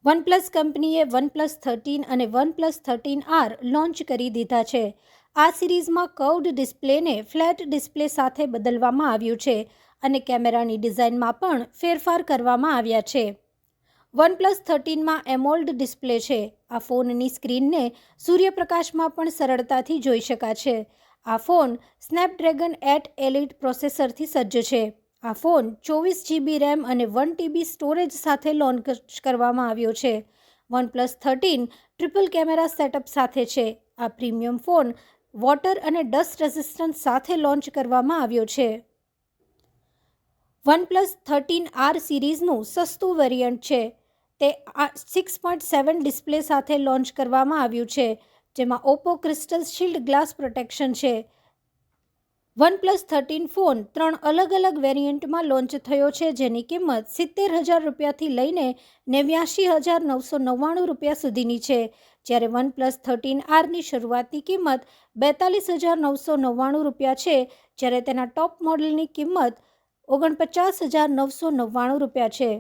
OnePlus કંપનીએ OnePlus 13 અને OnePlus 13R launch કરી દીધા છે. આ સિરીઝમાં કર્વ્ડ ડિસ્પ્લેને ફ્લેટ ડિસ્પ્લે સાથે બદલવામાં આવ્યું છે અને કેમેરાની ડિઝાઇનમાં પણ ફેરફાર કરવામાં આવ્યા છે. OnePlus 13માં એમોલ્ડ ડિસ્પ્લે છે. આ ફોનની સ્ક્રીનને સૂર્યપ્રકાશમાં પણ સરળતાથી જોઈ શકાશે. આ ફોન સ્નેપડ્રેગન 8 એલિટ પ્રોસેસરથી સજ્જ છે. આ ફોન 24 GB રેમ અને 1 TB સ્ટોરેજ સાથે લોન્ચ કરવામાં આવ્યો છે. OnePlus 13 ટ્રિપલ કેમેરા સેટઅપ સાથે છે. આ પ્રીમિયમ ફોન વોટર અને ડસ્ટ રેઝિસ્ટન્સ સાથે લોન્ચ કરવામાં આવ્યો છે. OnePlus 13R સિરીઝનું સસ્તું વેરિયન્ટ છે. તે 6.7 ડિસ્પ્લે સાથે લોન્ચ કરવામાં આવ્યું છે, જેમાં Oppo crystal shield glass protection છે. OnePlus 13 ફોન 3 અલગ વેરિયન્ટમાં લોન્ચ થયો છે, જેની કિંમત 70,000 રૂપિયાથી લઈને 89,999 રૂપિયા સુધીની છે, જ્યારે OnePlus 13Rની શરૂઆતની કિંમત 42,999 રૂપિયા છે, જ્યારે તેના ટોપ મોડલની કિંમત 49,999 રૂપિયા છે.